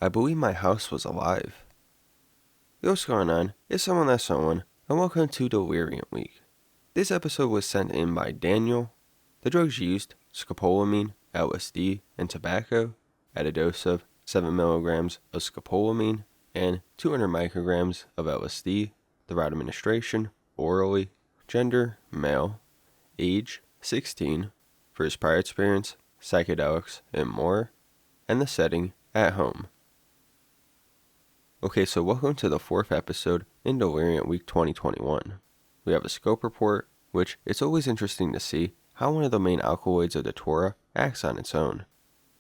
I believe my house was alive. Yo, what's going on? It's someone that's someone, and welcome to Deliriant Week. This episode was sent in by Daniel. The drugs used, scopolamine, LSD, and tobacco, at a dose of 7 milligrams of scopolamine and 200 micrograms of LSD, the route of administration, orally, gender, male, age, 16, for his prior experience, psychedelics, and more, and the setting, at home. Okay, so welcome to the 4th episode in Deliriant Week 2021. We have a scope report, which it's always interesting to see how one of the main alkaloids of datura acts on its own.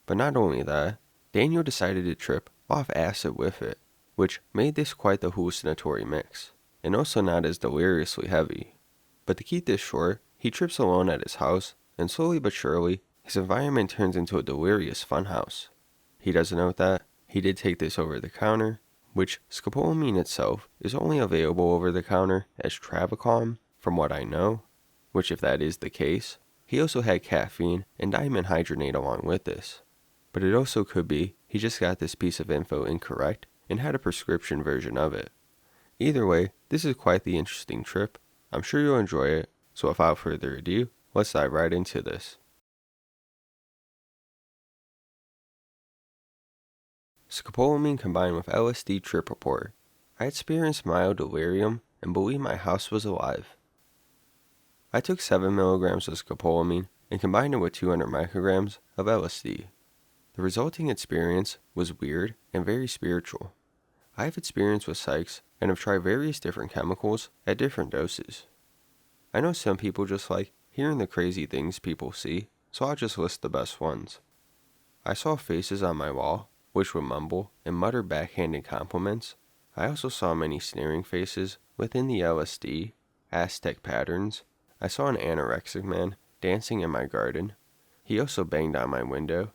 But not only that, Daniel decided to trip off acid with it, which made this quite the hallucinatory mix, and also not as deliriously heavy. But to keep this short, he trips alone at his house, and slowly but surely, his environment turns into a delirious funhouse. He doesn't note that he did take this over the counter, which scopolamine itself is only available over the counter as Travacom, from what I know, which if that is the case, he also had caffeine and diamond hydrogenate along with this. But it also could be he just got this piece of info incorrect and had a prescription version of it. Either way, this is quite the interesting trip. I'm sure you'll enjoy it, so without further ado, let's dive right into this. Scopolamine combined with LSD trip report. I experienced mild delirium and believed my house was alive. I took 7 milligrams of scopolamine and combined it with 200 micrograms of LSD. The resulting experience was weird and very spiritual. I have experience with psychs and have tried various different chemicals at different doses. I know some people just like hearing the crazy things people see, so I'll just list the best ones. I saw faces on my wall, which would mumble and mutter backhanded compliments. I also saw many sneering faces within the LSD, Aztec patterns. I saw an anorexic man dancing in my garden. He also banged on my window.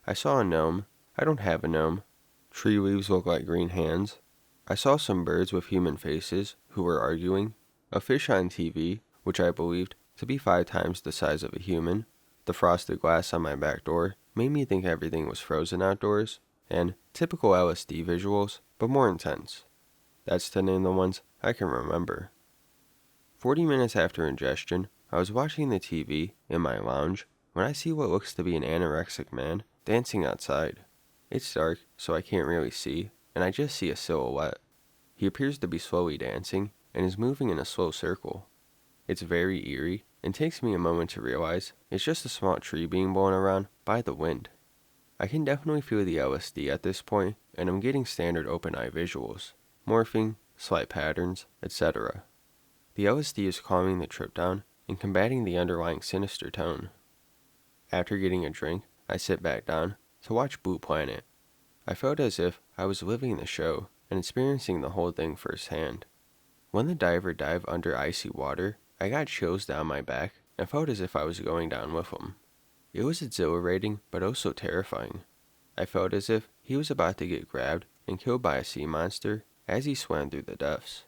I saw a gnome. I don't have a gnome. Tree leaves look like green hands. I saw some birds with human faces who were arguing. A fish on TV, which I believed to be 5 times the size of a human. The frosted glass on my back door made me think everything was frozen outdoors. And typical LSD visuals, but more intense. That's to name the ones I can remember. 40 minutes after ingestion, I was watching the TV in my lounge when I see what looks to be an anorexic man dancing outside. It's dark, so I can't really see, and I just see a silhouette. He appears to be slowly dancing and is moving in a slow circle. It's very eerie and takes me a moment to realize it's just a small tree being blown around by the wind. I can definitely feel the LSD at this point, and I'm getting standard open-eye visuals, morphing, slight patterns, etc. The LSD is calming the trip down and combating the underlying sinister tone. After getting a drink, I sit back down to watch Blue Planet. I felt as if I was living the show and experiencing the whole thing firsthand. When the diver dived under icy water, I got chills down my back and felt as if I was going down with him. It was exhilarating, but also terrifying. I felt as if he was about to get grabbed and killed by a sea monster as he swam through the depths.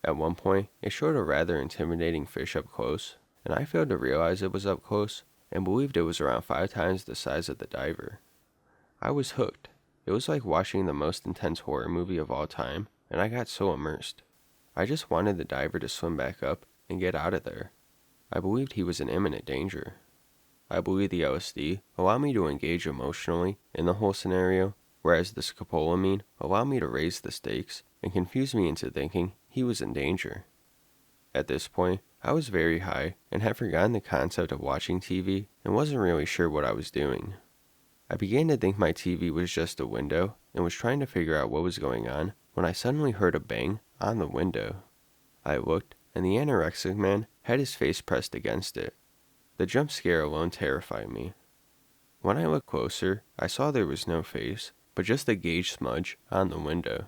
At one point, it showed a rather intimidating fish up close, and I failed to realize it was up close and believed it was around 5 times the size of the diver. I was hooked. It was like watching the most intense horror movie of all time, and I got so immersed. I just wanted the diver to swim back up and get out of there. I believed he was in imminent danger. I believe the LSD allowed me to engage emotionally in the whole scenario, whereas the scopolamine allowed me to raise the stakes and confuse me into thinking he was in danger. At this point, I was very high and had forgotten the concept of watching TV and wasn't really sure what I was doing. I began to think my TV was just a window and was trying to figure out what was going on when I suddenly heard a bang on the window. I looked, and the anorexic man had his face pressed against it. The jump scare alone terrified me. When I looked closer, I saw there was no face, but just a gauge smudge on the window.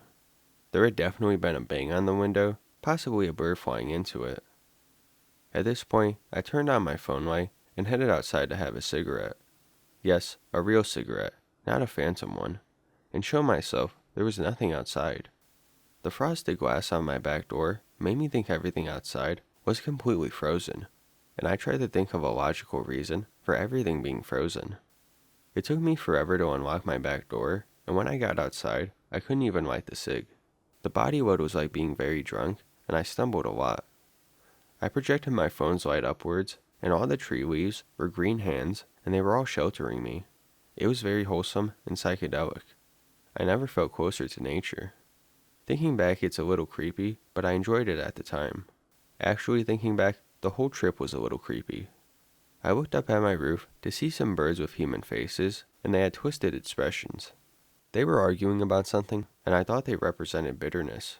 There had definitely been a bang on the window, possibly a bird flying into it. At this point, I turned on my phone light and headed outside to have a cigarette. Yes, a real cigarette, not a phantom one, and show myself there was nothing outside. The frosted glass on my back door made me think everything outside was completely frozen, and I tried to think of a logical reason for everything being frozen. It took me forever to unlock my back door, and when I got outside, I couldn't even light the cig. The body load was like being very drunk, and I stumbled a lot. I projected my phone's light upwards, and all the tree leaves were green hands, and they were all sheltering me. It was very wholesome and psychedelic. I never felt closer to nature. Thinking back, it's a little creepy, but I enjoyed it at the time. Actually, thinking back, the whole trip was a little creepy. I looked up at my roof to see some birds with human faces, and they had twisted expressions. They were arguing about something, and I thought they represented bitterness.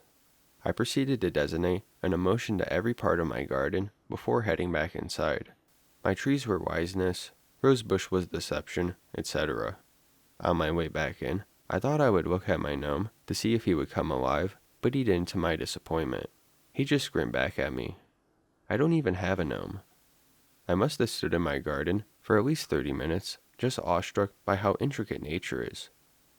I proceeded to designate an emotion to every part of my garden before heading back inside. My trees were wiseness, rosebush was deception, etc. On my way back in, I thought I would look at my gnome to see if he would come alive, but he didn't, to my disappointment. He just grinned back at me. I don't even have a gnome. I must have stood in my garden for at least 30 minutes, just awestruck by how intricate nature is.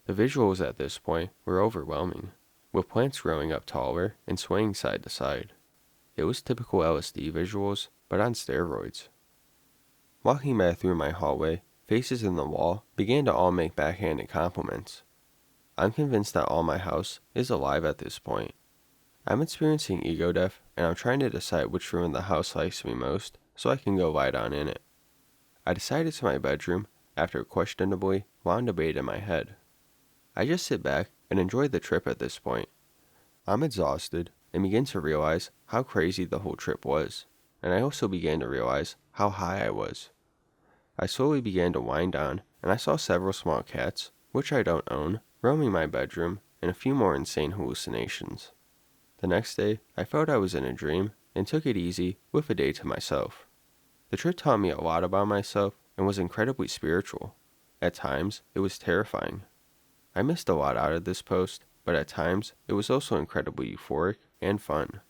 The visuals at this point were overwhelming, with plants growing up taller and swaying side to side. It was typical LSD visuals, but on steroids. Walking back through my hallway, faces in the wall began to all make backhanded compliments. I'm convinced that all my house is alive at this point. I'm experiencing ego death, and I'm trying to decide which room in the house likes me most, so I can go lie down in it. I decided to my bedroom after a questionably long debate in my head. I just sit back and enjoy the trip at this point. I'm exhausted and begin to realize how crazy the whole trip was, and I also began to realize how high I was. I slowly began to wind down, and I saw several small cats, which I don't own, roaming my bedroom, and a few more insane hallucinations. The next day, I felt I was in a dream, and took it easy with a day to myself. The trip taught me a lot about myself and was incredibly spiritual. At times, it was terrifying. I missed a lot out of this post, but at times, it was also incredibly euphoric and fun.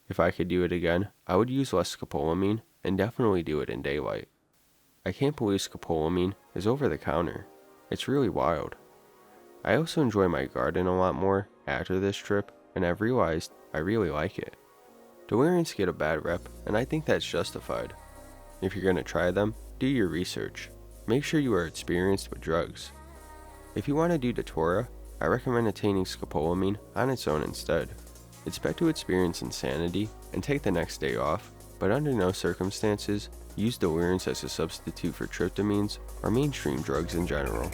If I could do it again, I would use less scopolamine and definitely do it in daylight. I can't believe scopolamine is over the counter. It's really wild. I also enjoy my garden a lot more after this trip, and I've realized I really like it. Deliriants get a bad rep, and I think that's justified. If you're going to try them, do your research. Make sure you are experienced with drugs. If you want to do datura, I recommend attaining scopolamine on its own instead. Expect to experience insanity and take the next day off, but under no circumstances, use deliriants as a substitute for tryptamines or mainstream drugs in general.